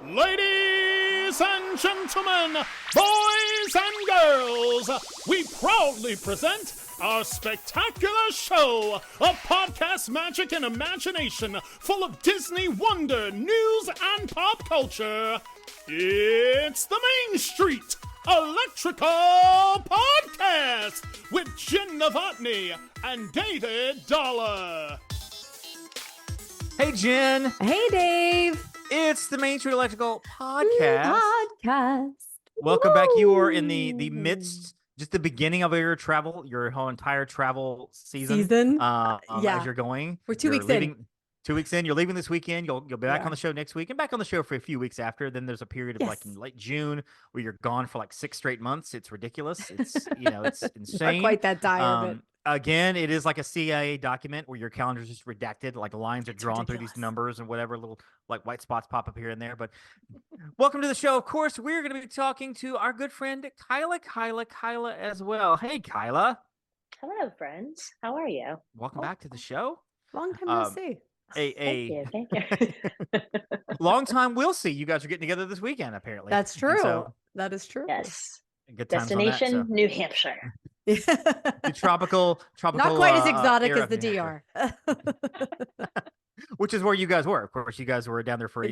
Ladies and gentlemen, boys and girls, we proudly present our spectacular show of podcast magic and imagination full of Disney wonder, news, and pop culture. It's the Main Street Electrical Podcast with Jenn and David Dollar. Hey, Jenn. Hey, Dave. It's the Main Street Electrical Podcast. Welcome Woo! back. You are in the midst, just the beginning of your travel, your whole entire travel season. Yeah. As you're going. We're 2 weeks leaving, in. 2 weeks in. You're leaving this weekend. You'll be back on the show next week and back on the show for a few weeks after. Then there's a period of like in late June where you're gone for like 6 straight months. It's ridiculous. It's it's insane. Not quite that dire, but again, it is like a CIA document where your calendar is just redacted, like lines are drawn through these numbers and whatever little like white spots pop up here and there. But welcome to the show. Of course, we're going to be talking to our good friend Kyla as well. Hey, Kyla. Hello, friends. How are you? Welcome back to the show. long time no see. Thank you. Long time we'll see. You guys are getting together this weekend, apparently. That's true. So, that is true. Yes. good times on Destination, that, so. New Hampshire. The tropical Not quite as exotic era as the of New Hampshire. DR. Which is where you guys were. Of course, you guys were down there for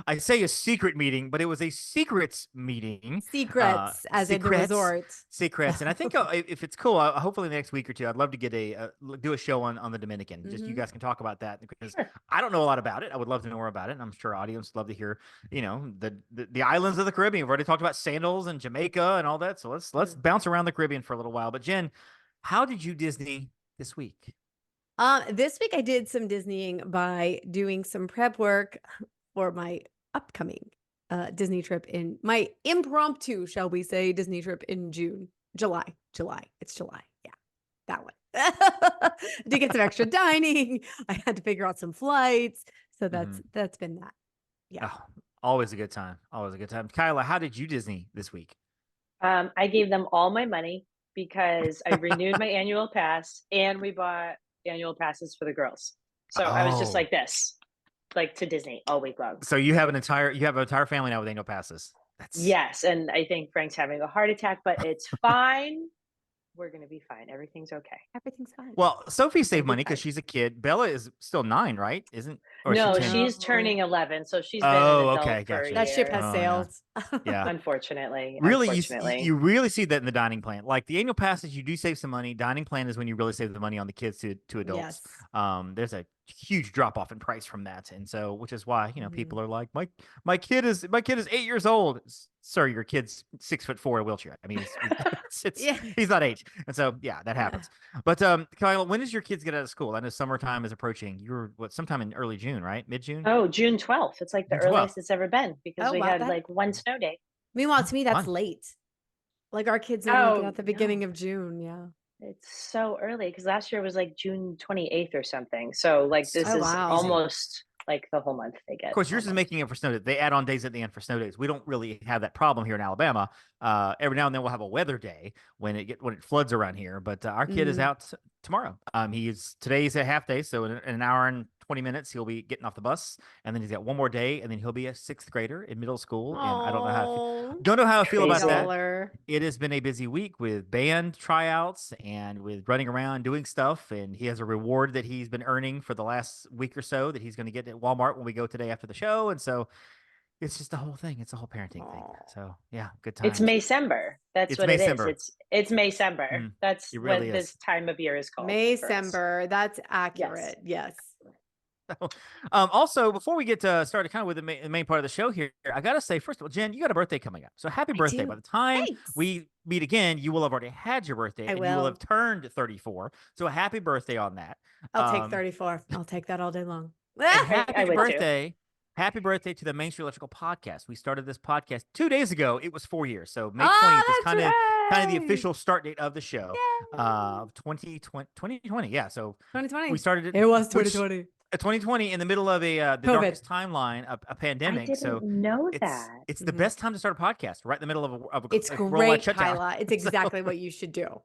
I say a secret meeting, but it was a secrets meeting. Secrets, as in the resort. Secrets. And I think if it's cool, hopefully the next week or two, I'd love to get do a show on the Dominican. Just you guys can talk about that because I don't know a lot about it. I would love to know more about it. And I'm sure audience would love to hear, the islands of the Caribbean. We've already talked about sandals and Jamaica and all that. So let's bounce around the Caribbean for a little while. But Jenn, how did you Disney this week? This week I did some Disneying by doing some prep work for my upcoming Disney trip my impromptu, shall we say, Disney trip in July. It's July. Yeah, that one. To get some extra dining. I had to figure out some flights. So that's been that. Yeah. Oh, always a good time. Kyla, how did you Disney this week? I gave them all my money because I renewed my annual pass and we bought annual passes for the girls. So I was just like this, like to Disney all week long. So you have an entire family now with annual passes. Yes, and I think Frank's having a heart attack, but it's fine. We're going to be fine. Everything's okay. Everything's fine. Well, Sophie saved money because she's a kid. Bella is still 9, right? She's turning 11, so she's been an adult for a gotcha. That ship year. has sailed. Yeah. Unfortunately. You really see that in the dining plan. Like the annual passes, you do save some money. Dining plan is when you really save the money on the kids to adults. Yes. There's a huge drop off in price from that, and so which is why people are like, my kid is 8 years old. Sir, your kid's 6'4" in a wheelchair. I mean, he's not 8, and so that happens. But Kyla, when does your kids get out of school? I know summertime is approaching. You're sometime in early June, right? Mid-June? Oh, June 12th. It's like the earliest it's ever been because we had like one snow day. Meanwhile, to me, that's late. Like our kids are looking at the beginning of June. Yeah. It's so early because last year was like June 28th or something. So like this is almost like the whole month they get. Of course, yours is making it for snow days. They add on days at the end for snow days. We don't really have that problem here in Alabama. Every now and then we'll have a weather day when it floods around here. But our kid is out tomorrow. Today's a half day, so in an hour and 20 minutes he'll be getting off the bus, and then he's got one more day, and then he'll be a 6th grader in middle school. And I don't know how I feel about that. It has been a busy week with band tryouts and with running around doing stuff, and he has a reward that he's been earning for the last week or so that he's going to get at Walmart when we go today after the show. And so it's just the whole thing. It's a whole parenting thing. So good time. It's Maycember. That's what it is. It's Maycember. That's what this time of year is called. Maycember. That's accurate. Yes. Also, before we get started kind of with the main part of the show here, I got to say, first of all, Jenn, you got a birthday coming up. So happy birthday. By the time we meet again, you will have already had your birthday and you will have turned 34. So a happy birthday on that. I'll take 34. I'll take that all day long. Happy birthday. Happy birthday to the Main Street Electrical Podcast. We started this podcast 2 days ago. It was 4 years. So May 20th is kind of the official start date of the show. 2020. Yeah. So 2020. We started it. It was 2020. 2020 in the middle of the darkest timeline, a pandemic. I didn't know that. It's the best time to start a podcast, right in the middle of a It's great, Kyla. It's exactly what you should do.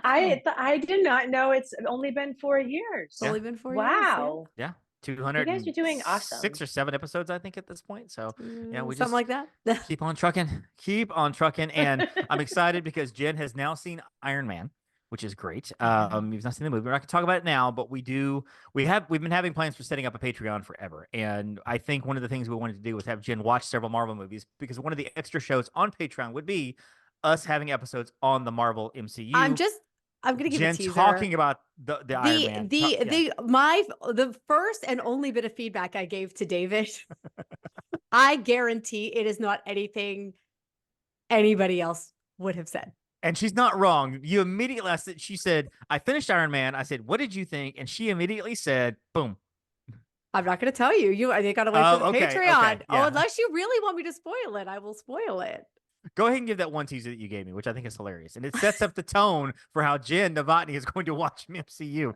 I did not know it's only been 4 years. Only been 4 years. Wow. Yeah. 200. You guys are doing awesome. 6 or 7 episodes, I think, at this point. So yeah, we something just like that. keep on trucking. And I'm excited because Jen has now seen Iron Man, which is great. You've not seen the movie. We're not going to talk about it now, but we've been having plans for setting up a Patreon forever. And I think one of the things we wanted to do was have Jen watch several Marvel movies, because one of the extra shows on Patreon would be us having episodes on the Marvel MCU. I'm gonna give Jen a teaser. talking about the Iron Man. The first and only bit of feedback I gave to David, I guarantee it is not anything anybody else would have said. And she's not wrong. You immediately asked it. She said, "I finished Iron Man." I said, "What did you think?" And she immediately said, "Boom." I'm not going to tell you. You got to wait for the Okay, Patreon. okay, yeah. Unless you really want me to spoil it, I will spoil it. Go ahead and give that one teaser that you gave me, which I think is hilarious. And it sets up the tone for how Jen Novotny is going to watch MCU.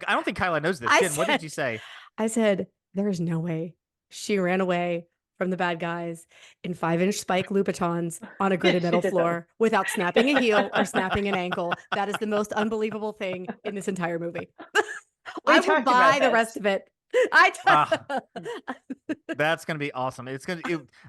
I don't think Kyla knows this. Jen, what did you say? I said, there is no way she ran away from the bad guys in 5-inch spike Louboutins on a gritted metal floor without snapping a heel or snapping an ankle. That is the most unbelievable thing in this entire movie. I will buy the rest of it. That's going to be awesome.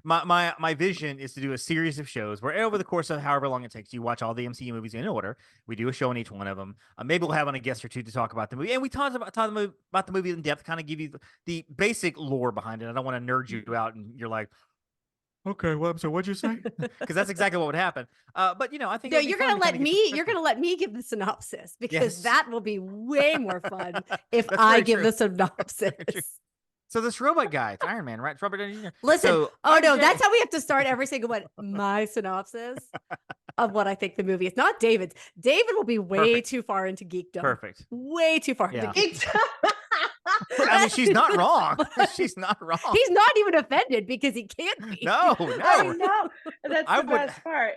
My vision is to do a series of shows where over the course of however long it takes, you watch all the MCU movies in order. We do a show on each one of them. Maybe we'll have on a guest or two to talk about the movie, and we talk about the movie in depth, kind of give you the basic lore behind it. I don't want to nerd you out, and you're like, okay, well, so what'd you say? Because that's exactly what would happen. But I think you're gonna let me give the synopsis, because that will be way more fun if I give the synopsis. So this robot guy, it's Iron Man, right? It's Robert Downey Jr. Listen, that's how we have to start every single one. My synopsis of what I think the movie is, not David's. David will be way too far into geekdom. Perfect. Way too far into geekdom. I mean, she's not wrong. She's not wrong. He's not even offended because he can't be. No. I know. That's the best part.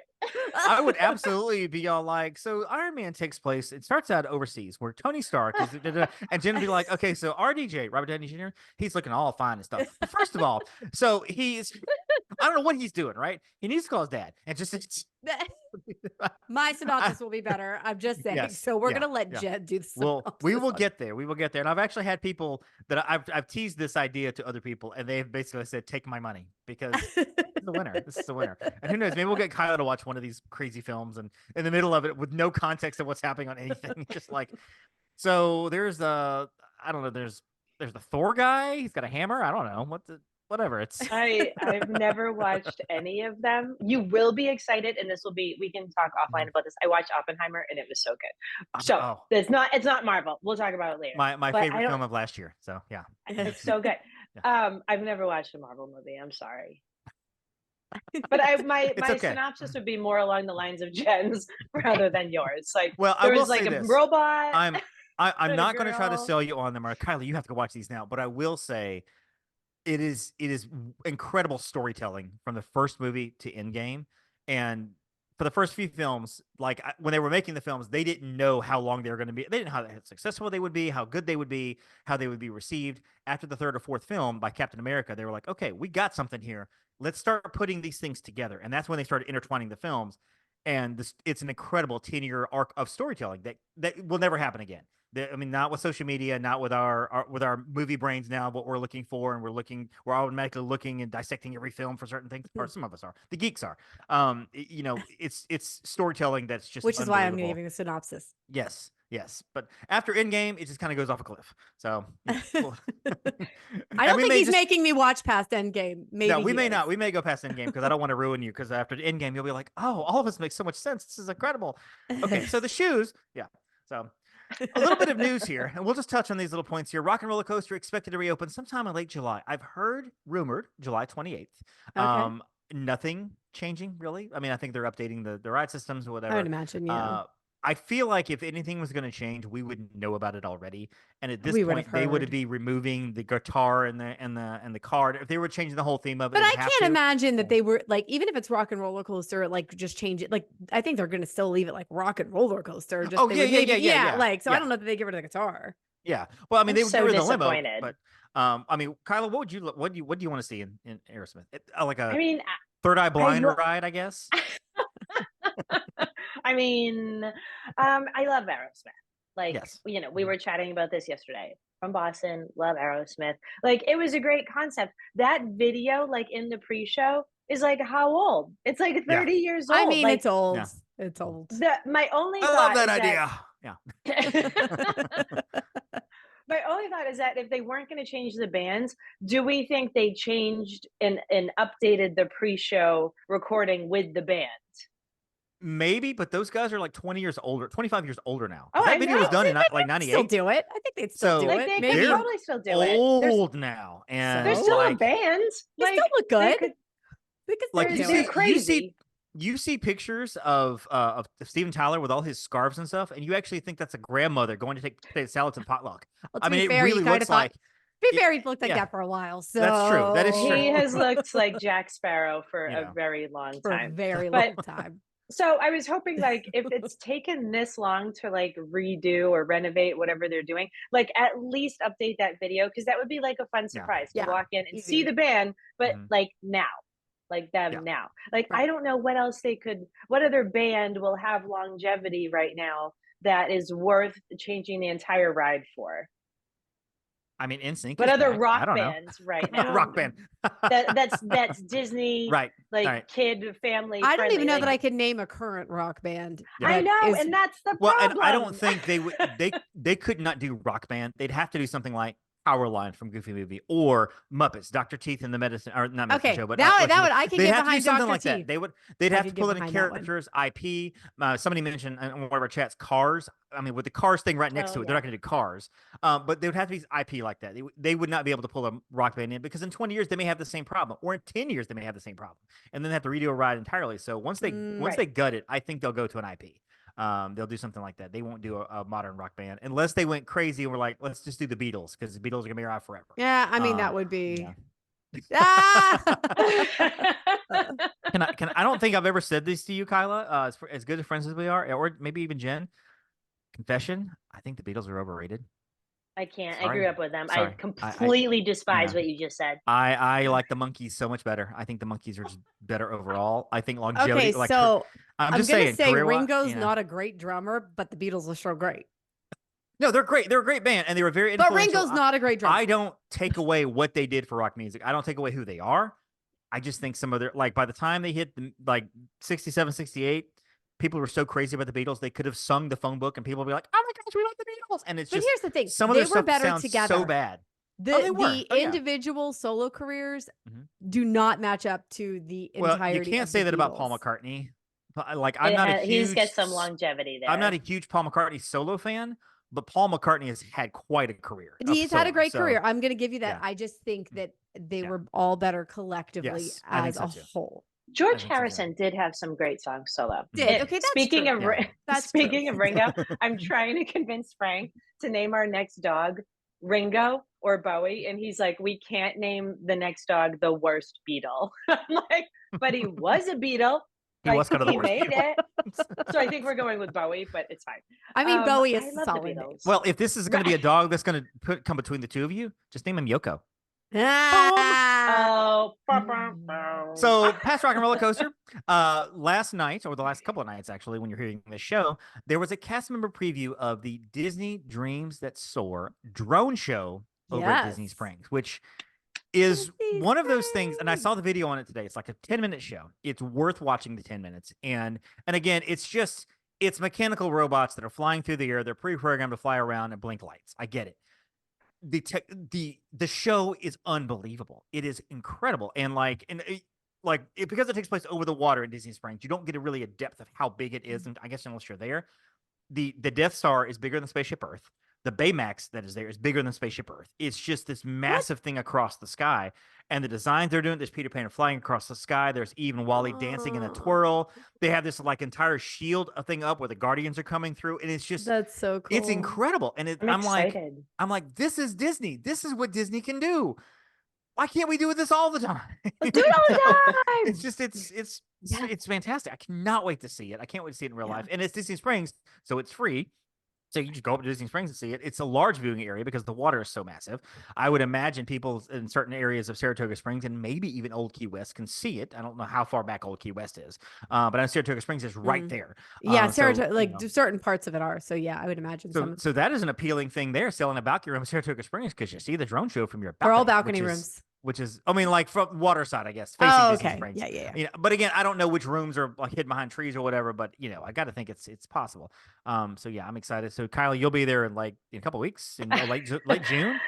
I would absolutely be all like, so Iron Man takes place, it starts out overseas where Tony Stark is, and Jen would be like, okay, so RDJ, Robert Downey Jr., he's looking all fine and stuff. But first of all, so I don't know what he's doing, right? He needs to call his dad and just. My synopsis will be better. I'm just saying. Yes, so we're gonna let Jen do the synopsis. Well, we will get there. And I've actually had people that I've teased this idea to other people, and they've basically said, "Take my money," because this is the winner. This is the winner. And who knows? Maybe we'll get Kyla to watch one of these crazy films, and in the middle of it, with no context of what's happening on anything, just like. So there's I don't know. There's the Thor guy. He's got a hammer. I don't know whatever. I've never watched any of them. You will be excited, and we can talk offline about this. I watched Oppenheimer, and it was so good. So it's not Marvel. We'll talk about it later. My favorite film of last year. So yeah, it's so good. I've never watched a Marvel movie. I'm sorry. But my synopsis would be more along the lines of Jen's rather than yours. Like, there was like a robot. I'm not going to try to sell you on them. Or Kyla, you have to go watch these now. But I will say, it is incredible storytelling from the first movie to Endgame. And for the first few films, like when they were making the films, they didn't know how long they were going to be. They didn't know how successful they would be, how good they would be, how they would be received. After the third or fourth film by Captain America, they were like, okay, we got something here. Let's start putting these things together. And that's when they started intertwining the films. And it's an incredible 10-year arc of storytelling that will never happen again. Not with social media, not with our movie brains now, what we're looking for, and we're automatically looking and dissecting every film for certain things. Or some of us are. The geeks are. It's storytelling that's just, which is why I'm giving a synopsis. Yes. But after Endgame, it just kind of goes off a cliff. So I don't think he's making me watch past Endgame. Maybe no, we may not. We may go past Endgame because I don't want to ruin you. Because after Endgame, you'll be like, oh, all of this makes so much sense. This is incredible. Okay, so the shoes. Yeah. So a little bit of news here, and we'll just touch on these little points here. Rock'n Roller Coaster expected to reopen sometime in late July. I've rumored July 28th. Okay. Nothing changing really. I think they're updating the ride systems or whatever. I would imagine, yeah. I feel like if anything was going to change, we would know about it already. And at this point, they would be removing the guitar and the card. If they were changing the whole theme of it, but I can't imagine that they were like, even if it's Rock'n Roller Coaster, like just change it. Like I think they're going to still leave it like Rock'n Roller Coaster. Just yeah. Like so, I don't know that they get rid of the guitar. Yeah, well, they were in the limo, but Kyla, what do you want to see in Aerosmith? Like a Third Eye Blind ride, I guess. I love Aerosmith. Like, we were chatting about this yesterday. from Boston, love Aerosmith. Like, it was a great concept. That video, like in the pre-show, is like how old? It's like 30 years old. I mean, like, it's old. Yeah. It's old. My only I thought love that is idea. my only thought is that if they weren't going to change the bands, do we think they changed and updated the pre-show recording with the band? Maybe, but those guys are like 20 years older, 25 years older now. Oh, that video was done in like 98. Still do it. I think they'd still do like, it. they Maybe could totally still do it. Old now, and They're still like, a band. They Like, still look good. like they're crazy. You see pictures of Steven Tyler with all his scarves and stuff, and you actually think that's a grandmother going to take potato salad to potluck. Well, I mean, it fair, really looks like. To be fair, he's looked like that for a while. So that's true. That is true. He has looked like Jack Sparrow for a very long time. So I was hoping, like, if it's taken this long to like redo or renovate whatever they're doing, like at least update that video, because that would be like a fun surprise to walk in and see the band, but like now. Like them now. Like, I don't know what else what other band will have longevity right now that is worth changing the entire ride for. I mean, NSYNC. What other rock bands right now? Rock band. that's Disney, right? Like kid family. I don't even know like, that I could name a current rock band. I know, and that's the problem. And I don't think they would. They could not do rock band. They'd have to do something like Powerline from Goofy Movie or Muppets, Dr. Teeth and the Medicine, or not Medicine Show, but that would I can get behind something Dr. like Teeth. that. They'd have to pull in characters, IP. Somebody mentioned in one of our chats, Cars. I mean, with the Cars thing right next to it, they're not going to do Cars. But they would have to be IP like that. They would not be able to pull a rock band in, because in 20 years they may have the same problem, or in 10 years they may have the same problem, and then they have to redo a ride entirely. So once they gut it, I think they'll go to an IP. They'll do something like that. They won't do a modern rock band unless they went crazy and were like, let's just do the Beatles, because the Beatles are gonna be around forever. Yeah, I mean that would be. Yeah. I don't think I've ever said this to you, Kyla. As good of friends as we are, or maybe even Jen. Confession: I think the Beatles are overrated. I can't. Sorry. I grew up with them. Sorry. I completely despise what you just said. I like the Monkees so much better. I think the Monkees are just better overall. I think longevity. Okay, so I'm just gonna saying, say Ringo's not a great drummer, but the Beatles are so great. No, they're great. They're a great band, and they were very influential. But Ringo's not a great drummer. I don't take away what they did for rock music. I don't take away who they are. I just think some of their, like, by the time they hit like 67, 68, people were so crazy about the Beatles, they could have sung the phone book and people would be like, oh my gosh, we love the Beatles. And it's just, here's the thing. Some of their stuff sounds together. So bad. The individual solo careers do not match up to the entirety. You can't say that about Paul McCartney. Like, he's got some longevity there. I'm not a huge Paul McCartney solo fan, but Paul McCartney has had quite a career. He's had a great career. I'm going to give you that. I just think that they were all better collectively as a whole. George Harrison did have some great songs solo. Okay, that's speaking true. of Ringo, I'm trying to convince Frank to name our next dog Ringo or Bowie, and he's like, we can't name the next dog the worst Beatle. I'm like, but he was a Beatle. He was kind of the worst. He made it. So I think we're going with Bowie, but it's fine. I mean, Bowie is solid. Well, if this is going to be a dog that's going to come between the two of you, just name him Yoko. So, past Rock'n Roller Coaster, last night, or the last couple of nights actually, when you're hearing this show, there was a cast member preview of the Disney Dreams That Soar drone show over at Disney Springs, which is one of those things, and I saw the video on it today. It's like a 10-minute show. It's worth watching the 10 minutes. And again, it's mechanical robots that are flying through the air. They're pre-programmed to fly around and blink lights. I get it. The show is unbelievable. It is incredible. And because it takes place over the water in Disney Springs, you don't get a depth of how big it is. And I guess unless you're there, the Death Star is bigger than Spaceship Earth. The Baymax that is there is bigger than Spaceship Earth. It's just this massive thing across the sky. And the designs they're doing, there's Peter Pan flying across the sky. There's even Wally dancing in a twirl. They have this like entire shield thing up where the Guardians are coming through. And it's just, that's so cool. It's incredible. And I'm like, this is Disney. This is what Disney can do. Why can't we do this all the time? Let's do it all the time. It's just, it's fantastic. I cannot wait to see it. I can't wait to see it in real life. And it's Disney Springs, so it's free. So you just go up to Disney Springs and see it. It's a large viewing area because the water is so massive. I would imagine people in certain areas of Saratoga Springs and maybe even Old Key West can see it. I don't know how far back Old Key West is, but on Saratoga Springs is right there. Yeah, Saratoga, certain parts of it are. So yeah, I would imagine so that is an appealing thing there, selling a balcony room in Saratoga Springs, because you see the drone show from your balcony. They're all balcony rooms. Which is, I mean, like from water side, I guess, facing Disney okay. Springs. Yeah. You know, but again, I don't know which rooms are like hidden behind trees or whatever, but I got to think it's possible. So yeah, I'm excited. So Kyla, you'll be there in a couple of weeks in late June.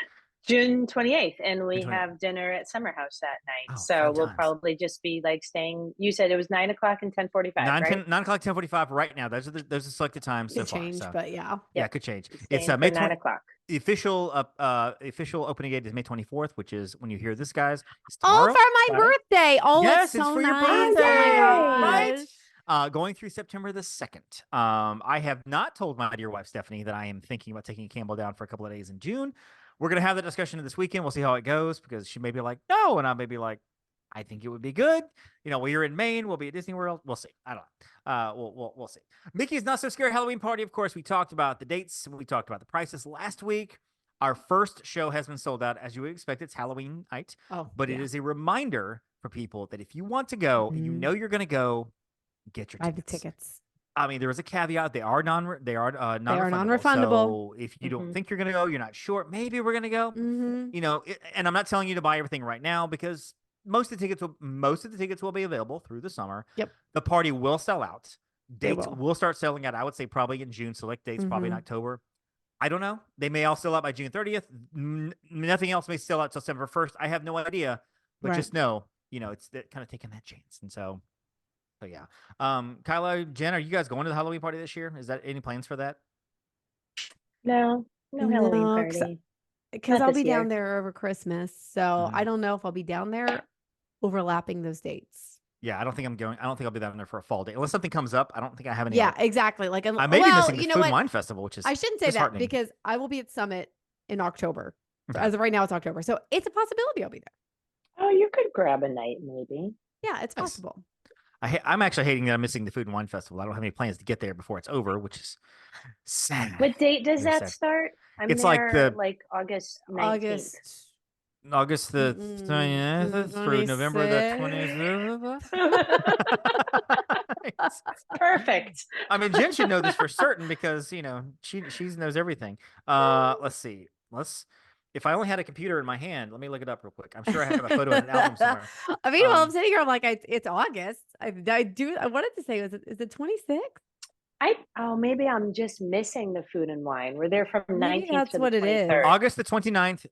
June 28th, and we have dinner at Summer House that night. So we'll probably just be staying. You said it was 9 o'clock and 10:45, right? 9 o'clock, 10:45 right now. Those are selected times so far. Change, but yeah, it could change. It's May 9 o'clock. The official opening date is May 24th, which is when you hear this, guys. Oh, for my birthday! Oh, yes, it's so for nice. Your birthday. Oh my gosh. Right? Going through September the 2nd. I have not told my dear wife Stephanie that I am thinking about taking Campbell down for a couple of days in June. We're going to have that discussion this weekend. We'll see how it goes, because she may be like, no. And I may be like, I think it would be good. We're in Maine. We'll be at Disney World. We'll see. I don't know. We'll see. Mickey's Not So Scary Halloween Party. Of course, we talked about the dates. We talked about the prices last week. Our first show has been sold out, as you would expect. It's Halloween night. But it is a reminder for people that if you want to go, and you're going to go, get your tickets. I have the tickets. I mean, there is a caveat. They are non-refundable. So if you don't think you're going to go, you're not sure, maybe we're going to go. And I'm not telling you to buy everything right now, because most of the tickets will be available through the summer. Yep. The party will sell out. Dates will start selling out. I would say probably in June. Select dates probably in October. I don't know. They may all sell out by June 30th. Nothing else may sell out till September 1st. I have no idea, but just know, it's kind of taking that chance. And so yeah. Kyla, Jenn, are you guys going to the Halloween party this year? Is that any plans for that? No Halloween party. Because I'll be down there over Christmas. So I don't know if I'll be down there overlapping those dates. Yeah, I don't think I'm going. I don't think I'll be down there for a fall day unless something comes up. I don't think I have any. Yeah, exactly. I may be missing the Food and Wine Festival, which is I shouldn't say that, because I will be at Summit in October. Okay. As of right now, it's October, so it's a possibility I'll be there. Oh, you could grab a night, maybe. Yeah, it's possible. I'm actually hating that I'm missing the Food and Wine Festival. I don't have any plans to get there before it's over, which is sad. What date does that start? It's there, August 19th. August the 29th through November the 20th. Perfect. I mean, Jenn should know this for certain, because she knows everything. Let's see. If I only had a computer in my hand, let me look it up real quick. I'm sure I have a photo in an album somewhere. I mean, while I'm sitting here, I'm like, it's August. I wanted to say, is it 26th? Maybe I'm just missing the Food and Wine. We're there from 19th to the 23rd. It is. August the 29th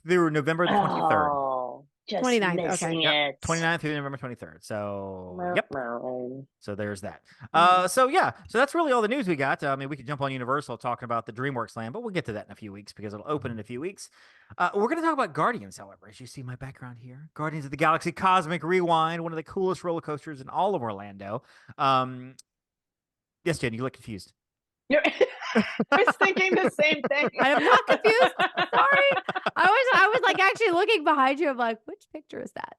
through November the 23rd. Oh, just 29th. missing it. 29th through November 23rd. So, yep. So there's that. So that's really all the news we got. I mean, we could jump on Universal talking about the DreamWorks Land, but we'll get to that in a few weeks, because it'll open in a few weeks. We're going to talk about Guardians, however, as you see my background here. Guardians of the Galaxy Cosmic Rewind, one of the coolest roller coasters in all of Orlando. Yes, Jenn, you look confused. I was thinking the same thing. I am not confused. Sorry. I was actually looking behind you. I'm like, which picture is that?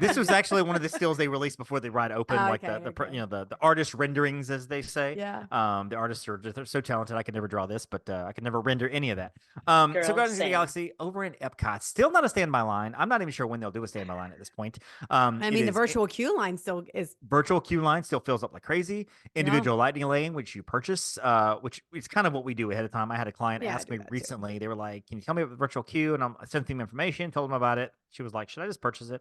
This was actually one of the stills they released before the ride opened, the artist renderings, as they say. Yeah. The artists they're so talented. I could never draw this, but I could never render any of that. So Guardians of the Galaxy over in Epcot, still not a standby line. I'm not even sure when they'll do a standby line at this point. The virtual queue line still is. Virtual queue line still fills up like crazy. Individual lightning lane, which you purchase, which is kind of what we do ahead of time. I had a client ask me recently. Too. They were like, "Can you tell me about the virtual queue?" And I sent them information, told them about it. She was like, "Should I just purchase it?"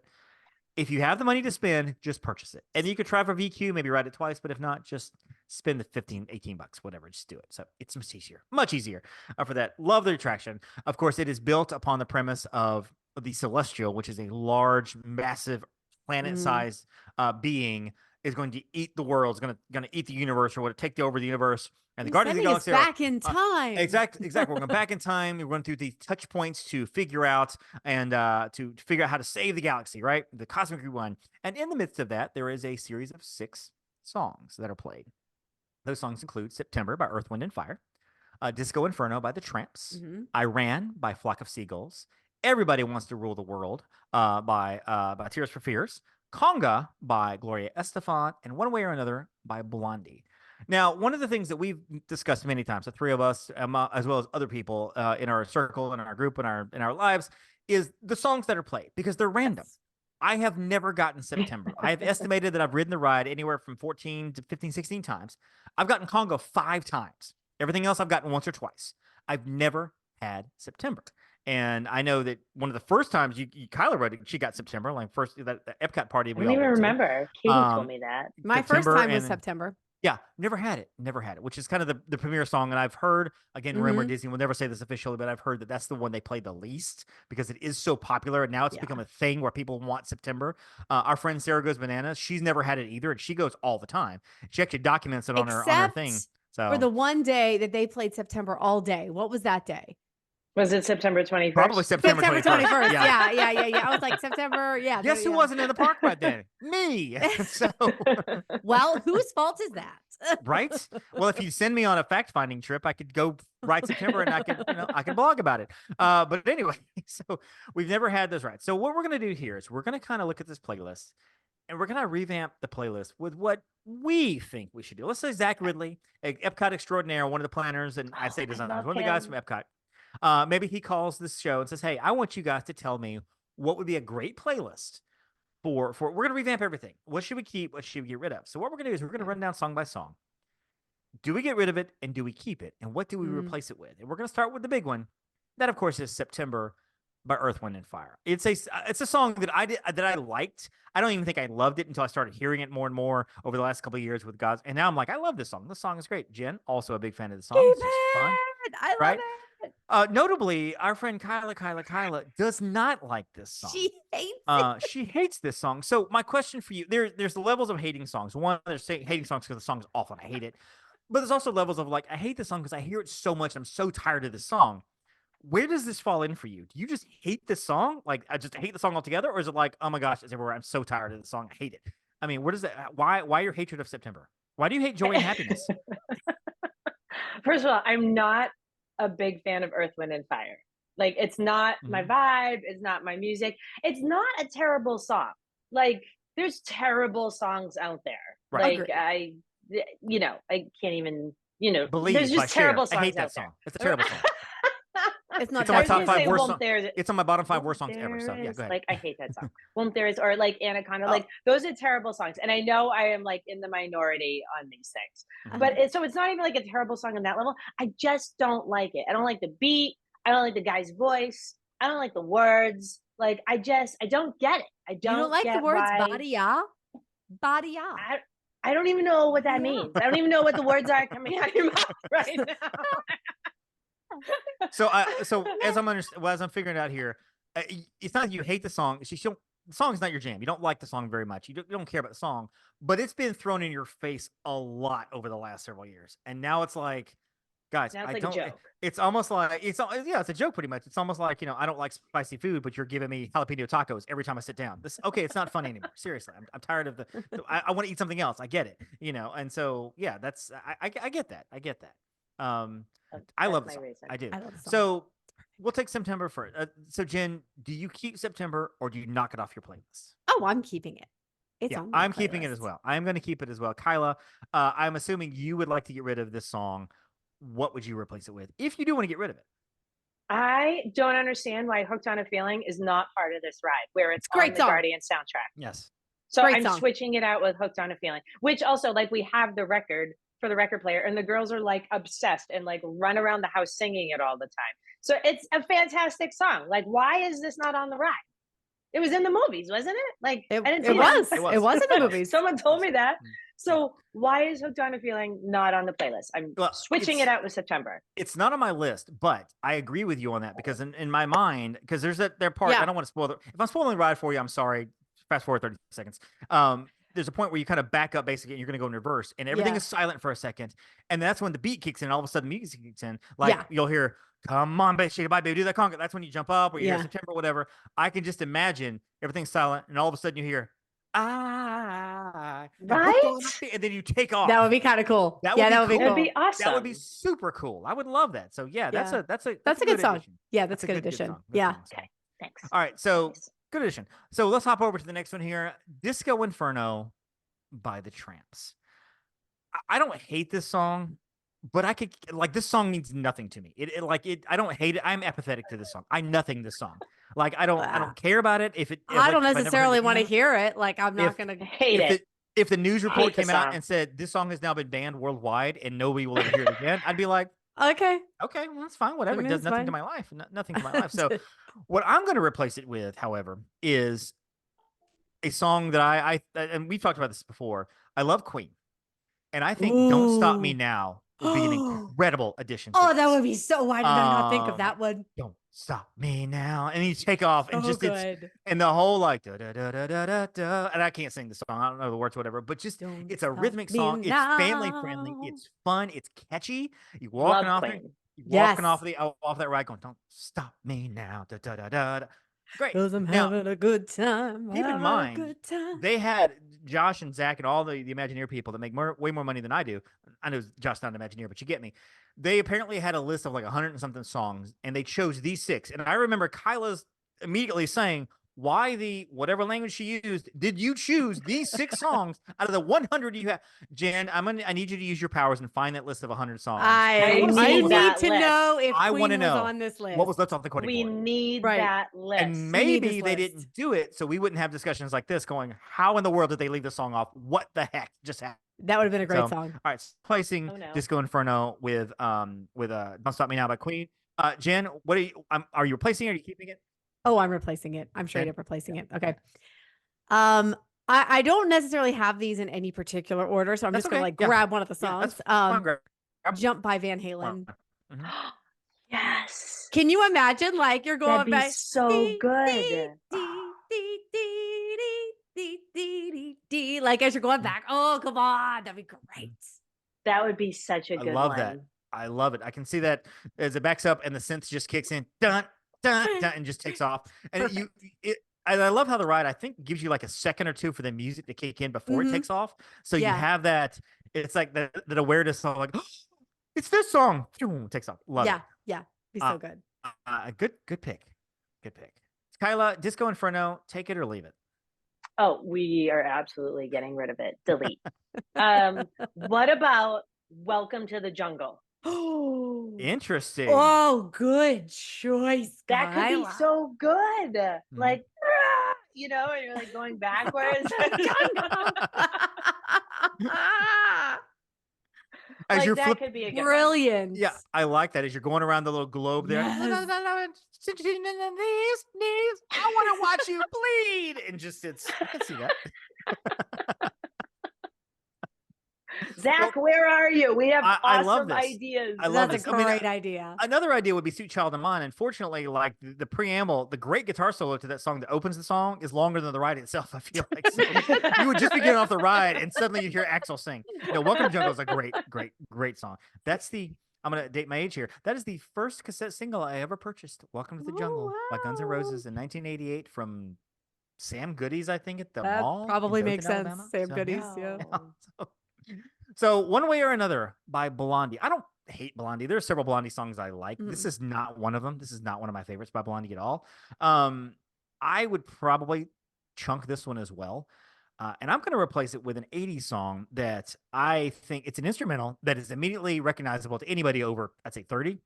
If you have the money to spend, just purchase it. And you could try for VQ, maybe ride it twice, but if not, just spend the $15-18, whatever. Just do it. So it's much easier for that. Love the attraction. Of course, it is built upon the premise of the Celestial, which is a large, massive, planet-sized being, is going to eat the world, is going to eat the universe, or would take over the universe. And the Guardians of the Galaxy back in time. Exactly. We're going back in time. We're going through these touch points to figure out to figure out how to save the galaxy, right? The Cosmic Rewind. And in the midst of that, there is a series of 6 songs that are played. Those songs include September by Earth, Wind, and Fire, Disco Inferno by the Tramps, Iran by Flock of Seagulls, Everybody Wants to Rule the World by Tears for Fears, Conga by Gloria Estefan, and One Way or Another by Blondie. Now, one of the things that we've discussed many times, the three of us, as well as other people in our circle, in our group, in our lives, is the songs that are played because they're random. Yes. I have never gotten September. I have estimated that I've ridden the ride anywhere from 14 to 15, 16 times. I've gotten Conga 5 times. Everything else I've gotten once or twice. I've never had September. And I know that one of the first times Kyla read it, she got September, like first that Epcot party. I don't even remember. Katie told me that. My first time was September. Yeah, never had it, which is kind of the premiere song. And I've heard, again, rumor Disney will never say this officially, but I've heard that that's the one they play the least because it is so popular. And now it's become a thing where people want September. Our friend Sarah Goes Bananas, she's never had it either. And she goes all the time. She actually documents it on her thing. So for the one day that they played September all day. What was that day? Was it September 21st? Probably September 21st. Yeah. I was like, September. Yeah. Guess who wasn't in the park that day? Me. So, well, whose fault is that? Right? Well, if you send me on a fact-finding trip, I could go right September and I could blog about it. But anyway, so we've never had those rides. So what we're going to do here is we're going to kind of look at this playlist and we're going to revamp the playlist with what we think we should do. Let's say Zach Ridley, Epcot extraordinaire, one of the planners, and I say designers, one of the guys from Epcot. Maybe he calls this show and says, hey, I want you guys to tell me what would be a great playlist for we're going to revamp everything. What should we keep? What should we get rid of? So what we're going to do is we're going to run down song by song. Do we get rid of it and do we keep it? And what do we replace it with? And we're going to start with the big one. That, of course, is September by Earth, Wind, and Fire. It's a song that I liked. I don't even think I loved it until I started hearing it more and more over the last couple of years with Gods. And now I'm like, I love this song. This song is great. Jen, also a big fan of the song. It's fun, I love right? it. Notably, our friend Kyla does not like this song. She hates it. She hates this song. So my question for you, there's the levels of hating songs. One, there's hating songs because the song's awful and I hate it. But there's also levels of like, I hate this song because I hear it so much. I'm so tired of this song. Where does this fall in for you? Do you just hate this song? Like, I just hate the song altogether? Or is it like, oh my gosh, it's everywhere. I'm so tired of the song. I hate it. I mean, where does that, why your hatred of September? Why do you hate joy and happiness? First of all, I'm not a big fan of Earth, Wind, and Fire. Like, it's not my vibe. It's not my music. It's not a terrible song. Like, there's terrible songs out there. Right. Like, I can't even, Believe there's just terrible songs I hate that out song. there. It's a terrible song. It's not. It's on my top 5 worst songs. It's It's on my bottom 5 worst songs ever. So yeah, go ahead. Like, I hate that song. Won't There Is, or like Anaconda. Like, those are terrible songs. And I know I am like in the minority on these things. But it's not even like a terrible song on that level. I just don't like it. I don't like the beat. I don't like the guy's voice. I don't like the words. Like, I don't get it. I don't like the words Badia? Badia. I don't even know what that means. I don't even know what the words are coming out of your mouth right now. So as I'm figuring it out here, it's not that you hate the song. The song is not your jam. You don't like the song very much. You don't care about the song, but it's been thrown in your face a lot over the last several years, and now it's like, guys, now it's like a joke. It's almost like it's a joke pretty much. It's almost like, I don't like spicy food, but you're giving me jalapeno tacos every time I sit down. It's not funny anymore. Seriously, I'm tired of I want to eat something else. I get it, and so yeah, that's I get that. I get that. I love the song. I do. So we'll take September first. So Jen, do you keep September or do you knock it off your playlist? Oh, I'm keeping it. It's on my I'm keeping it as well. I'm going to keep it as well. Kyla, I'm assuming you would like to get rid of this song. What would you replace it with if you do want to get rid of it? I don't understand why Hooked on a Feeling is not part of this ride, where it's on the Guardians soundtrack. Yes. So I'm switching it out with Hooked on a Feeling, which also, like, we have the record for the record player, and the girls are like obsessed and like run around the house singing it all the time. So it's a fantastic song. Like, why is this not on the ride? It was in the movies, wasn't it? Like, I didn't see it. It was in the movies. Someone told me that. So why is Hooked on a Feeling not on the playlist? I'm switching it out with September. It's not on my list, but I agree with you on that because in my mind, because there's their part. I don't want to spoil it. If I'm spoiling the ride for you, I'm sorry. Fast forward 30 seconds. There's a point where you kind of back up basically and you're going to go in reverse and everything is silent for a second. And that's when the beat kicks in and all of a sudden music kicks in. Like you'll hear, come on, baby, shake it, bye, baby, do that conga. That's when you jump up or you hear September, whatever. I can just imagine everything's silent and all of a sudden you hear, right? And then you take off. That would be kind of cool. That would be awesome. That would be super cool. I would love that. So that's a good song. Addition. Yeah, that's a good addition. Yeah. Okay. Thanks. All right. So good addition. So let's hop over to the next one here. Disco Inferno by the Tramps. I don't hate this song, but I could like this song means nothing to me. I don't hate it. I'm apathetic to this song. I nothing this song. Like I don't care about it. I don't if necessarily want to hear it. Like I'm not gonna hate it. If the news report came out and said this song has now been banned worldwide and nobody will ever hear it again, I'd be like, okay, well, that's fine. Whatever. It does nothing to my life. Nothing to my life. So what I'm going to replace it with, however, is a song that I and we've talked about this before. I love Queen. And I think Don't Stop Me Now would be an incredible addition. That would be so. Why did I not think of that one? Don't stop me now. And you take off and just good. And the whole like da da da da da da da. And I can't sing the song. I don't know the words, whatever. But just it's a rhythmic song. It's family friendly. It's fun. It's catchy. You walking off there. Walking off that ride, going, "Don't stop me now." Da da da da. Great. Because I'm having a good time. Keep in mind, they had Josh and Zach and all the Imagineer people that make way more money than I do. I know Josh's not an Imagineer, but you get me. They apparently had a list of like 100 and something songs, and they chose these 6. And I remember Kyla's immediately saying, why whatever language she used, did you choose these 6 songs out of the 100 you have? Jen, I need you to use your powers and find that list of 100 songs. I need to know if Queen was on this list. What was left off the recording? We need that list. And maybe they didn't do it, so we wouldn't have discussions like this going, how in the world did they leave the song off? What the heck just happened? That would have been a great song. All right, placing Disco Inferno with Don't Stop Me Now by Queen. Jen, what are you replacing it? Are you keeping it? Oh, I'm replacing it. I'm straight up replacing it. Okay. I don't necessarily have these in any particular order, so I'm just gonna grab one of the songs. Jump by Van Halen. Yes. Can you imagine like you're going back? So good. Like as you're going back. Oh, come on. That'd be great. That would be such a good one. I love that. I love it. I can see that as it backs up and the synth just kicks in. Dun, dun, dun, and just takes off. And I love how the ride, I think, gives you like a second or two for the music to kick in before it takes off. So you have that. It's like that awareness of like, oh, it's this song. It takes off. Love it. Yeah. Be so good. Good pick. Good pick. Kyla, Disco Inferno, take it or leave it. Oh, we are absolutely getting rid of it. Delete. What about Welcome to the Jungle? Oh, interesting. Oh, good choice. That could be so good. Like, and you're like going backwards. As you're that could be a good brilliant. One. Yeah, I like that. As you're going around the little globe there. Yes. I want to watch you bleed. And I can see that. Zach, where are you? We have awesome ideas. I love That's a great idea. Another idea would be Sweet Child of Mine. Unfortunately, like the preamble, the great guitar solo to that song that opens the song is longer than the ride itself, I feel like. So you would just be getting off the ride and suddenly you hear Axl sing. Welcome to Jungle is a great song. I'm going to date my age here. That is the first cassette single I ever purchased. Welcome to the Jungle by Guns N' Roses in 1988 from Sam Goody's, I think, at the mall. Probably makes sense. Alabama. Sam Goody's, yeah. So One Way or Another by Blondie. I don't hate Blondie. There are several Blondie songs I like. This is not one of them. This is not one of my favorites by Blondie at all. I would probably chunk this one as well. And I'm going to replace it with an 80s song that I think it's an instrumental that is immediately recognizable to anybody over, I'd say 30.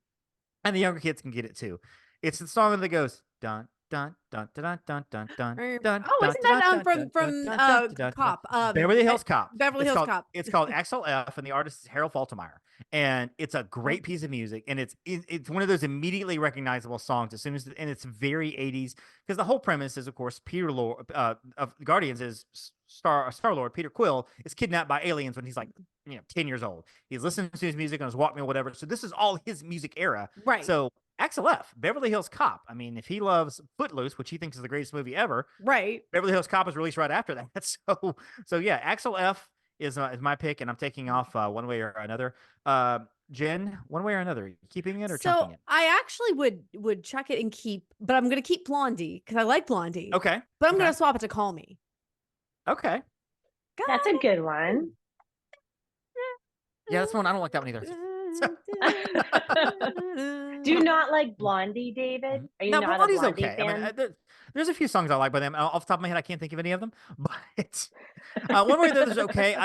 And the younger kids can get it too. It's the song that goes, dun, dun, dun, dun, dun, dun, dun, dun. Oh, isn't that from Cop? Beverly Hills Cop. Beverly Hills Cop. It's called Axl F, and the artist is Harold Faltermeyer. And it's a great piece of music, and it's one of those immediately recognizable songs as soon as, and it's very 80s because the whole premise is, of course, Peter Lord of Guardians is Star-Lord, Peter Quill, is kidnapped by aliens when he's like 10 years old. He's listening to his music on his Walkman or whatever. So this is all his music era. Right. So Axl F, Beverly Hills Cop. I mean, if he loves Footloose, which he thinks is the greatest movie ever, right? Beverly Hills Cop is released right after that. So yeah, Axl F is my pick, and I'm taking off One Way or Another. Jen, One Way or Another, keeping it or chunking it? I actually would chuck it and keep, but I'm going to keep Blondie because I like Blondie. Okay, but I'm going to swap it to Call Me. Okay, that's a good one. Yeah, that's one I don't like that one either. Do you not like Blondie, David? Are you not Blondie's a Blondie fan? I mean, there's a few songs I like by them. Off the top of my head, I can't think of any of them. But One Way or Another is okay.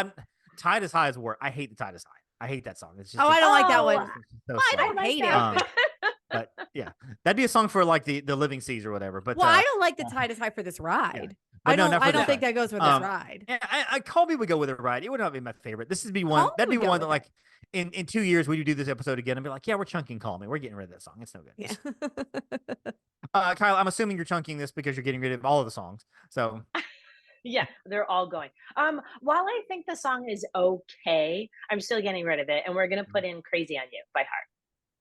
Tide is High is work. I hate the Tide is High. I hate that song. It's just. I don't like that one. So I don't hate it. But yeah, that'd be a song for like the Living Seas or whatever. But I don't like the Tide is High for this ride. Yeah. I don't think that goes with this ride. Yeah, I Call Me would go with a ride. It would not be my favorite. This would be one. That'd be one that like in 2 years we would do this episode again and be like, yeah, we're chunking Call Me. We're getting rid of that song. It's no good. Yeah. Kyle, I'm assuming you're chunking this because you're getting rid of all of the songs. So. Yeah, they're all going. While I think the song is okay, I'm still getting rid of it, and we're gonna put in "Crazy on You" by Heart.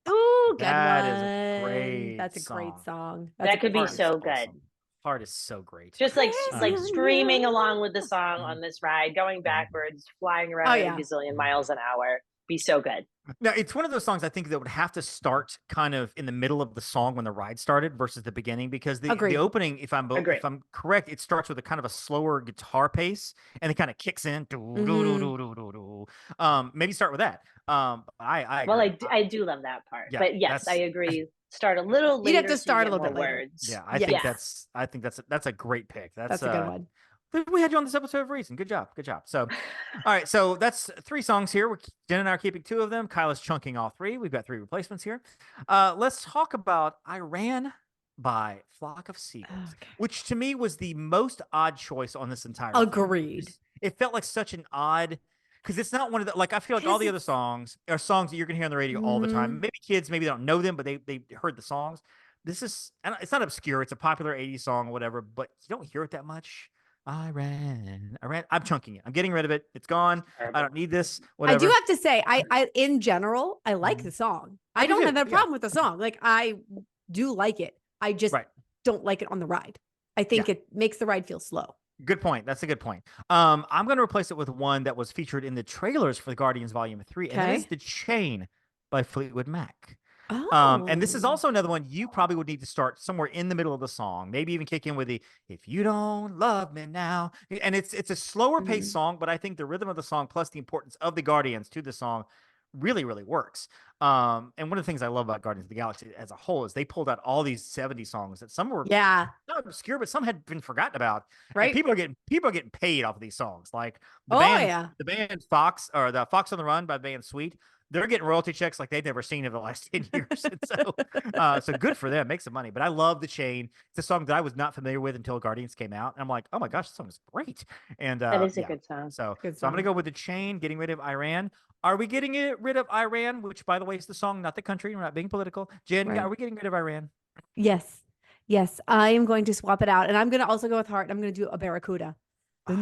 Oh, good that one. Is a great. That's a song. Great song. That could be so good. Awesome. Heart is so great. Just like screaming along with the song on this ride, going backwards, flying around a gazillion miles an hour. Be so good. Now, it's one of those songs I think that would have to start kind of in the middle of the song when the ride started versus the beginning, because the opening, if I'm correct, it starts with a kind of a slower guitar pace and it kind of kicks in. Maybe start with that. I do love that part. Yeah, but yes, I agree. Start a little later. You'd have to start a little bit later. Words. Yeah, I think that's a great pick. That's a good one. We had you on this episode of reason. Good job. So, all right. So that's 3 songs here. Jen and I are keeping 2 of them. Kyla's chunking all 3. We've got 3 replacements here. Let's talk about "I Ran" by Flock of Seagulls, which to me was the most odd choice on this entire. Agreed. It felt like such an odd, because it's not one of the, like, I feel like all the other songs are songs that you're gonna hear on the radio all the time. Maybe kids, maybe they don't know them, but they heard the songs. This is, it's not obscure. It's a popular 80s song, whatever, but you don't hear it that much. I ran. I'm chunking it. I'm getting rid of it. It's gone. I don't need this. Whatever. I do have to say, I in general, I like the song. I don't have that problem with the song. Like, I do like it. I just don't like it on the ride. I think it makes the ride feel slow. Good point. That's a good point. I'm going to replace it with one that was featured in the trailers for the Guardians Volume 3, and that is "The Chain" by Fleetwood Mac. And this is also another one you probably would need to start somewhere in the middle of the song, maybe even kick in with the "If You Don't Love Me Now." And it's a slower paced song, but I think the rhythm of the song plus the importance of the Guardians to the song really, really works. And one of the things I love about Guardians of the Galaxy as a whole is they pulled out all these 70s songs that some were not obscure, but some had been forgotten about. Right. And people are getting paid off of these songs. Like the band Fox, or the Fox on the Run by the band Sweet. They're getting royalty checks like they've never seen in the last 10 years. And so good for them. Make some money. But I love "The Chain." It's a song that I was not familiar with until Guardians came out. And I'm like, oh my gosh, this song is great. And that is a good song. So I'm going to go with "The Chain," getting rid of "I Ran." Are we getting rid of "I Ran," which, by the way, is the song, not the country? We're not being political. Jen, are we getting rid of "I Ran"? Yes. I am going to swap it out. And I'm going to also go with "Heart." I'm going to do a Barracuda. Like,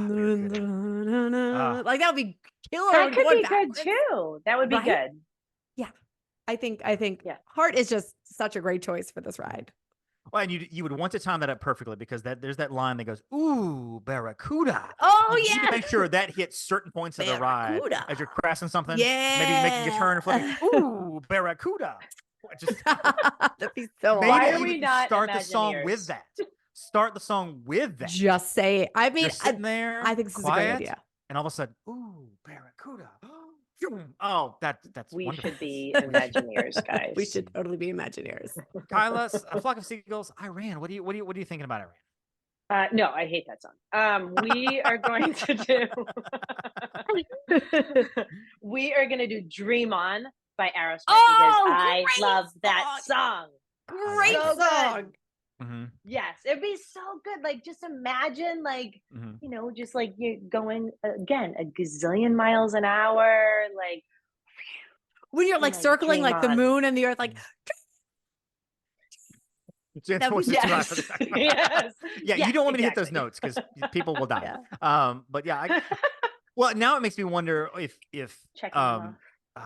that would be killer. That could be good too. That would be good. Yeah. I think "Heart" is just such a great choice for this ride. Well, and you would want to time that up perfectly, because there's that line that goes, "Ooh, Barracuda." Oh, you need to make sure that hits certain points of the ride as you're crashing something. Yeah. Maybe making a turn and flipping. Ooh, Barracuda. That'd be so maybe why are we not start the song with that? Start the song with that. Just say it. I mean, sitting there, I think this is a great idea. And all of a sudden, ooh, Barracuda. Oh, that's we wonderful. Should be Imagineers, guys. We should totally be Imagineers. Kyla, "A Flock of Seagulls," "I Ran." What are you thinking about "I Ran"? No, I hate that song. We are going to do "Dream On" by Aerosmith, because I love that song. Great song. Mm-hmm. Yes, it'd be so good. Like, just imagine, like, just like you're going again a gazillion miles an hour, like when you're like circling like the moon and the earth, like. Yes. Yeah, you don't want me to hit those notes because people will die. But yeah, well, now it makes me wonder if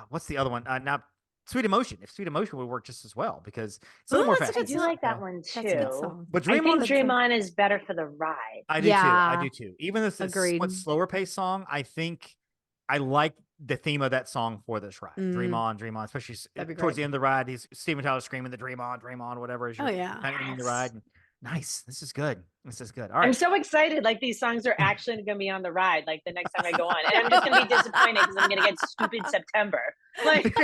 what's the other one? Now, "Sweet Emotion." If "Sweet Emotion" would work just as well, because it's a little more fast. I do like that one too. But I think "Dream On" is better for the ride. I do too. Even though it's a slower paced song, I think I like the theme of that song for this ride. Dream on, especially towards the end of the ride. He's Steven Tyler screaming the "Dream on," whatever. As you're ending the ride. Nice. This is good. All right. I'm so excited. Like, these songs are actually going to be on the ride, like, the next time I go on. And I'm just going to be disappointed because I'm going to get stupid September. Like,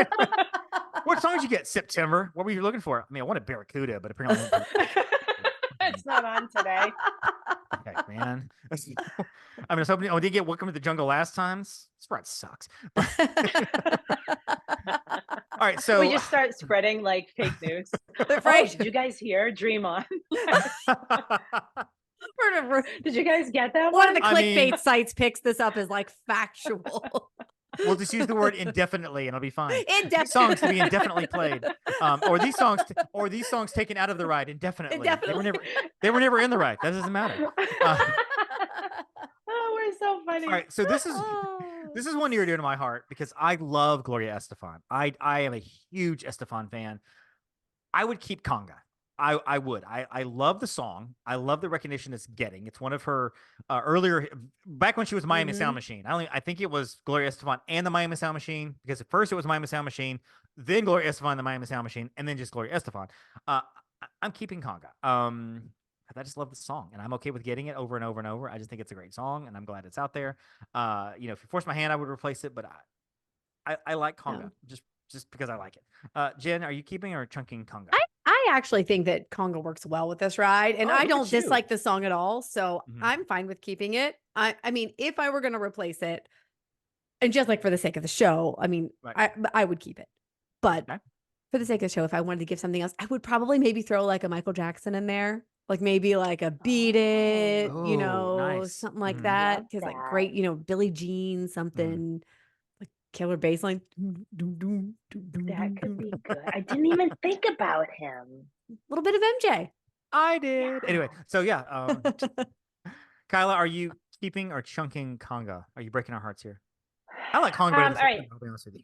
what songs you get? September? What were you looking for? I mean, I wanted Barracuda, but apparently it's not on today. Heck, man. I was hoping. Oh, did you get Welcome to the Jungle last time? This ride sucks. All right, so we just start spreading like fake news. Right? Did you guys hear Dream On? Did you guys get that one of the clickbait sites picks this up as like factual. We'll just use the word indefinitely, and it'll be fine. These songs to be indefinitely played, or these songs taken out of the ride indefinitely. They were never in the ride. That doesn't matter. Oh, we're so funny. All right, so this is one near and dear to my heart because I love Gloria Estefan. I am a huge Estefan fan. I would keep Conga. I would. I love the song. I love the recognition it's getting. It's one of her earlier, back when she was Miami Sound Machine. I think it was Gloria Estefan and the Miami Sound Machine, because at first it was Miami Sound Machine, then Gloria Estefan, the Miami Sound Machine, and then just Gloria Estefan. I'm keeping Conga. I just love the song, and I'm okay with getting it over and over and over. I just think it's a great song, and I'm glad it's out there. If you force my hand, I would replace it, but I like Conga just because I like it. Jen, are you keeping or chunking Conga? I actually think that Conga works well with this ride, and I don't dislike the song at all. So I'm fine with keeping it. I mean, if I were going to replace it, and just like for the sake of the show, I mean, I would keep it. But for the sake of the show, if I wanted to give something else, I would probably maybe throw like a Michael Jackson in there. Like maybe like a Beat It, nice. Something like that. Because like great, Billie Jean, something. Killer bass line. That could be good. I didn't even think about him. A little bit of MJ. I did. Yeah. Anyway, so Kyla, are you keeping or chunking Conga? Are you breaking our hearts here? I like Conga better than all right. I'll be honest with you.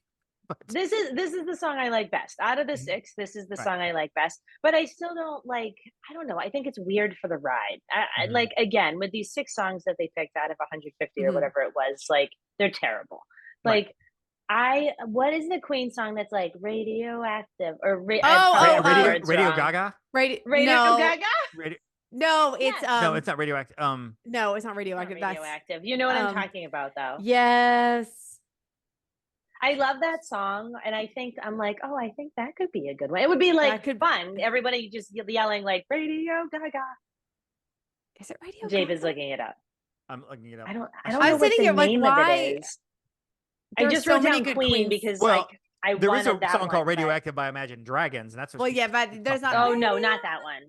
This is the song I like best. Out of the six, this is the song I like best. But I still don't like, I don't know. I think it's weird for the ride. I like, again, with these 6 songs that they picked out of 150 or whatever it was, like, they're terrible. Like, what is the Queen song that's like radioactive or Radio Gaga? Radio Gaga? No, it's no, it's not radioactive. No, it's not radioactive. It's not radioactive. You know what I'm talking about, though. Yes. I love that song, and I think I think that could be a good one. It would be like fun. Everybody just yelling like Radio Gaga. Is it Radio Gaga? Dave is looking it up. I'm looking it up. I don't know what the name of it is. I just wrote down Queen because there is a song called Radioactive by Imagine Dragons, and that's what but there's not. Oh no, not that one.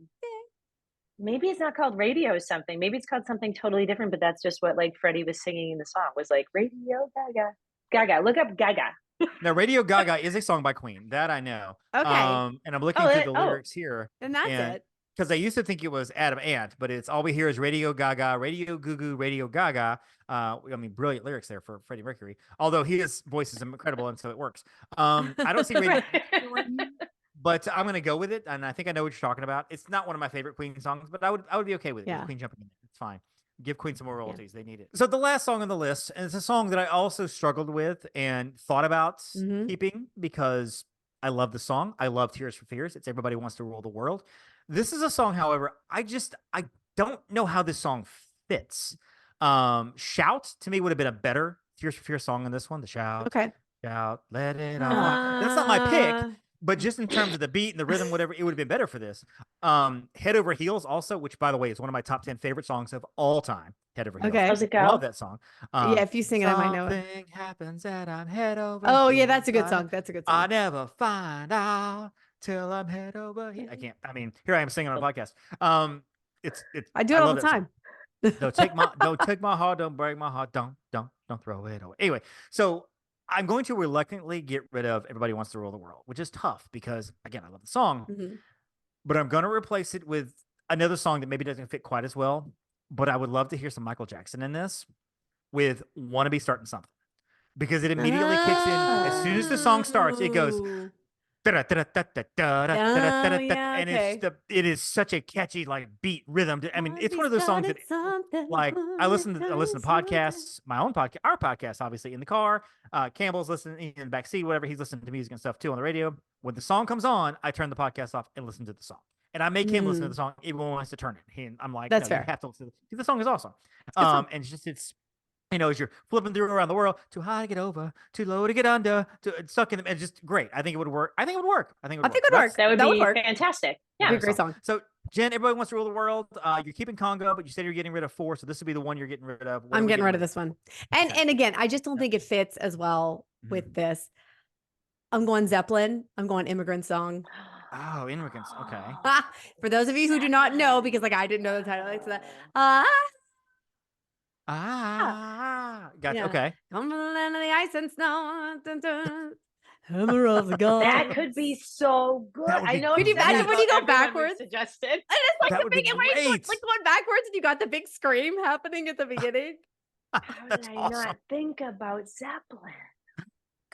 Maybe it's not called Radio something. Maybe it's called something totally different. But that's just what like Freddie was singing in the song was like Radio Gaga. Gaga. Look up Gaga. Now, Radio Gaga is a song by Queen. That I know. Okay. And I'm looking through the lyrics here. And that's it. Because I used to think it was Adam Ant, but it's all we hear is Radio Gaga, Radio Goo Goo, Radio Gaga. I mean, brilliant lyrics there for Freddie Mercury. Although his voice is incredible, and so it works. I don't see Radio, but I'm gonna go with it, and I think I know what you're talking about. It's not one of my favorite Queen songs, but I would be okay with it. With Queen jumping in there. It's fine. Give Queen some more royalties. They need it. So the last song on the list, and it's a song that I also struggled with and thought about keeping because I love the song. I love Tears for Fears. It's Everybody Wants to Rule the World. This is a song, however, I don't know how this song fits. Shout to me would have been a better Tears for Fears song in this one. The shout. Okay. Shout, let it out. That's not my pick. But just in terms of the beat and the rhythm, whatever, it would have been better for this. Head Over Heels also, which, by the way, is one of my top 10 favorite songs of all time. Head Over Heels. Okay. How's it go? Love that song. If you sing it, I might know it. Something happens that I'm head over heels. Yeah, that's a good song. I never find out till I'm head over heels. Here I am singing on a podcast. I do it all the time. Don't take my heart, don't break my heart, don't throw it away. Anyway, so I'm going to reluctantly get rid of Everybody Wants to Rule the World, which is tough because, again, I love the song, but I'm going to replace it with another song that maybe doesn't fit quite as well, but I would love to hear some Michael Jackson in this with Wanna Be Starting Something, because it immediately kicks in. As soon as the song starts, it goes, and it is such a catchy like beat rhythm. I mean, it's one of those songs that like I listen to podcasts, my own podcast, our podcast, obviously in the car. Campbell's listening in the backseat, whatever. He's listening to music and stuff too on the radio. When the song comes on, I turn the podcast off and listen to the song. And I make him listen to the song even when he wants to turn it. I'm like, that's fair. You have to listen to the song is awesome. And it's as you're flipping through around the world, too high to get over, too low to get under, stuck in the, it's just great. I think it would work. I think it would work. I think it would work. That would be fantastic. Yeah. It'd be a great song. So, Jenn, everybody wants to rule the world. You're keeping Conga, but you said you're getting rid of 4, so this would be the one you're getting rid of. I'm getting rid of this one. And again, I just don't think it fits as well with this. I'm going Zeppelin. I'm going Immigrant Song. Oh, Immigrants. Okay. For those of you who do not know, because I didn't know the title, like that. Gotcha. Yeah. Okay. Come from the land of the ice and snow. Dun, dun. Hammer of the gods. That could be so good. I know. Could you imagine when you go backwards? Suggested. And it's like that the big, like going backwards, and you got the big scream happening at the beginning. How did I not think about Zeppelin?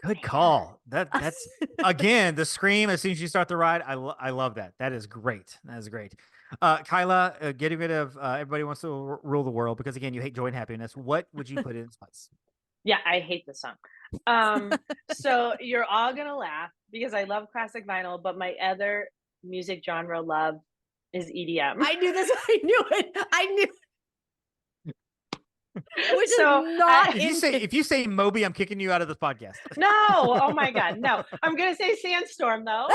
Good call. That's again the scream as soon as you start the ride. I love that. That is great. That is great. Kyla, getting rid of everybody wants to rule the world because again you hate joy and happiness. What would you put in its place? Yeah, I hate this song. So you're all gonna laugh because I love classic vinyl, but my other music genre love is EDM. I knew this. I knew it. I knew. Which so, is not. If you say Moby, I'm kicking you out of this podcast. No, oh my God, no. I'm gonna say Sandstorm though.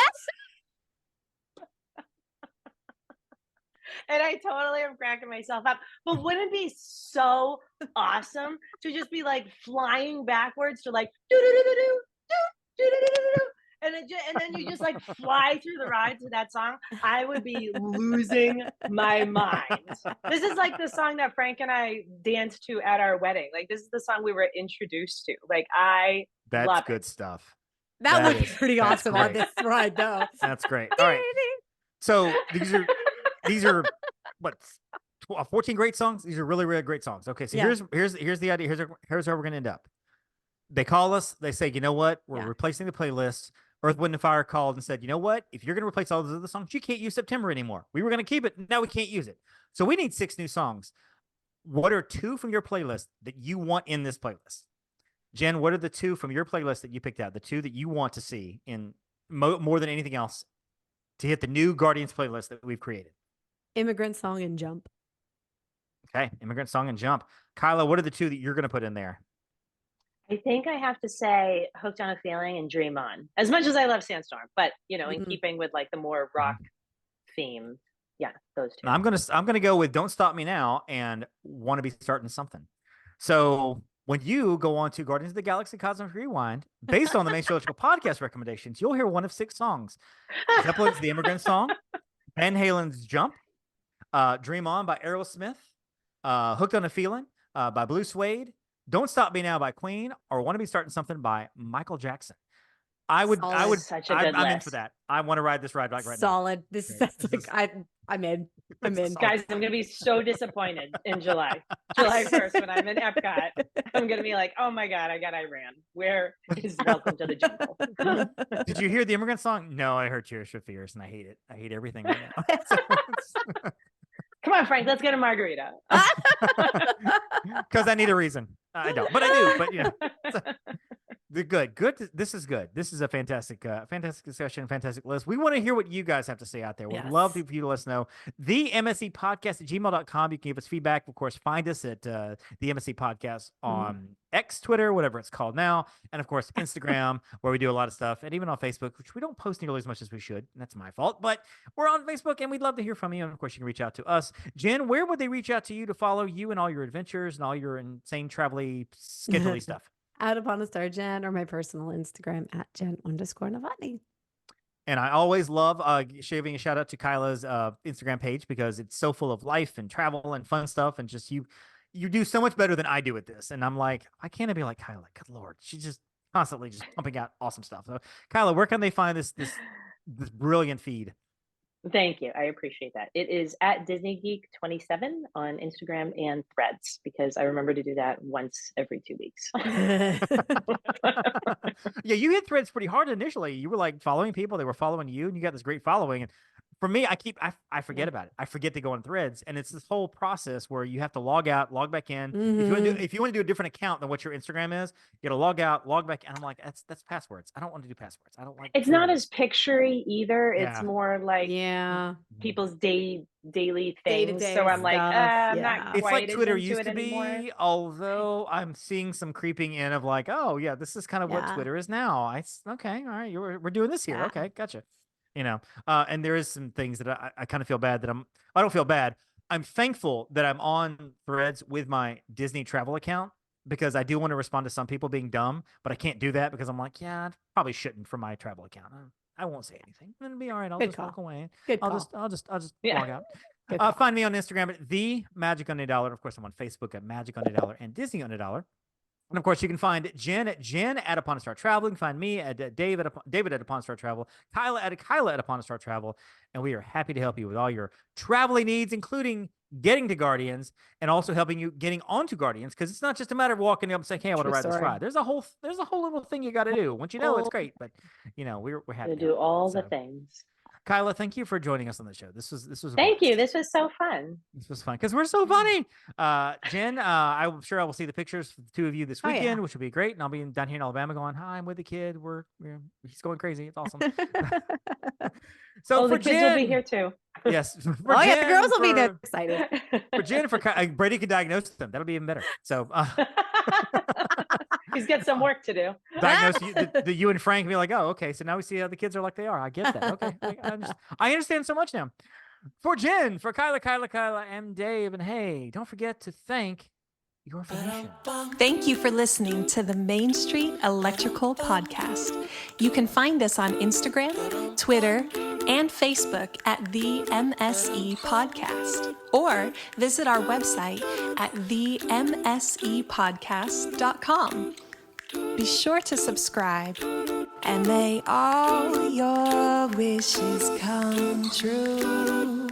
And I totally am cracking myself up. But wouldn't it be so awesome to just be like flying backwards to like do do do do do do do do do, and then you just like fly through the ride to that song? I would be losing my mind. This is like the song that Frank and I danced to at our wedding. Like this is the song we were introduced to. Like that's love good it. Stuff. That would be pretty awesome on this ride, though. That's great. All right. So these are what 14 great songs. These are really, really great songs. Okay, so here's the idea. Here's how we're gonna end up. They call us. They say, you know what? We're replacing the playlist. Earth, Wind, and Fire called and said, you know what? If you're gonna replace all those other songs, you can't use September anymore. We were gonna keep it. Now we can't use it. So we need 6 new songs. What are 2 from your playlist that you want in this playlist? Jenn, what are the 2 from your playlist that you picked out? The 2 that you want to see in more than anything else to hit the new Guardians playlist that we've created? Immigrant Song and Jump. Okay, Immigrant Song and Jump. Kyla, what are the 2 that you're going to put in there? I think I have to say Hooked on a Feeling and Dream On. As much as I love Sandstorm, but in keeping with like the more rock theme. Yeah, those 2. I'm gonna go with Don't Stop Me Now and Want to Be Starting Something. So when you go on to Guardians of the Galaxy Cosmic Rewind, based on the Main Electrical podcast recommendations, you'll hear one of 6 songs. Zeppelin's The Immigrant Song, Van Halen's Jump, Dream On by Aerosmith, Hooked on a Feeling by Blue Suede, Don't Stop Me Now by Queen, or Want to Be Starting Something by Michael Jackson. I'm in for that. I want to ride this ride like right now. Solid. I'm in. Guys, I'm gonna be so disappointed in July 1st when I'm in Epcot. I'm gonna be like, oh my God, I got Iran. Where is Welcome to the Jungle? Did you hear the Immigrant Song? No, I heard Tears for Fears, and I hate it. I hate everything right now. Come on, Frank, let's get a margarita. Because I need a reason. I don't, but I do. But good. This is good. This is a fantastic discussion, fantastic list. We want to hear what you guys have to say out there. We'd love for you to let us know. The MSC podcast at gmail.com. You can give us feedback. Of course, find us at the MSC podcast on X, Twitter, whatever it's called now. And of course, Instagram, where we do a lot of stuff. And even on Facebook, which we don't post nearly as much as we should. And that's my fault. But we're on Facebook and we'd love to hear from you. And of course, you can reach out to us. Jenn, where would they reach out to you to follow you and all your adventures and all your insane travel-y, schedule-y stuff? Out upon a Star Jen, or my personal Instagram at Jen_Novotny. And I always love giving a shout out to Kyla's Instagram page because it's so full of life and travel and fun stuff. And just you do so much better than I do at this. And I'm like, I can't be like Kyla. Good Lord. She's just constantly just pumping out awesome stuff. So Kyla, where can they find this brilliant feed? Thank you. I appreciate that. It is at DisneyGeek27 on Instagram and Threads, because I remember to do that once every 2 weeks. Yeah, you hit Threads pretty hard initially. You were like following people, they were following you, and you got this great following. And for me, I forget about it. I forget to go on Threads, and it's this whole process where you have to log out, log back in. If you want to do a different account than what your Instagram is, you got to log out, log back, and I'm like, that's passwords. I don't want to do passwords. I don't like. It's not as picturey either. Yeah. It's more like people's daily things. Day-to-day so I'm like, I'm stuff, not it's quite like Twitter as into used it to anymore. be, although I'm seeing some creeping in of like, oh yeah, this is kind of what Twitter is now. Okay, all right, we're doing this here. Okay, gotcha. And there is some things that I kind of feel bad that I don't feel bad. I'm thankful that I'm on Threads with my Disney travel account because I do want to respond to some people being dumb, but I can't do that because I'm like, yeah, I probably shouldn't from my travel account. I won't say anything. It'll be all right. I'll just walk away. I'll just log out. Find me on Instagram at The Magic on $1. Of course, I'm on Facebook at Magic on $1 and Disney on $1. And of course, you can find Jenn at Upon a Star Travel. You can find me at David at Upon a Star Travel, Kyla at Upon a Star Travel. And we are happy to help you with all your traveling needs, including getting to Guardians and also helping you getting onto Guardians. Because it's not just a matter of walking up and saying, hey, I want to ride this ride. There's a whole little thing you got to do. Once you know, it's great. But, we're happy to do all the things. Kyla, thank you for joining us on the show. This was thank you. This was so fun. This was fun because we're so funny. Jenn, I'm sure I will see the pictures for the two of you this weekend, which will be great. And I'll be down here in Alabama going, hi, I'm with the kid. He's going crazy. It's awesome. So the kids will be here too. Yes. The girls will be there excited. For Jenn, Brady can diagnose them. That'll be even better. So he's got some work to do. Diagnose you and Frank be like, oh, okay. So now we see how the kids are like they are. I get that. Okay. I understand so much now. For Jenn, for Kyla, and Dave, and hey, don't forget to thank your physician. Thank you for listening to the Main Street Electrical Podcast. You can find us on Instagram, Twitter, and Facebook at the MSE Podcast, or visit our website at themsepodcast.com. Be sure to subscribe, and may all your wishes come true.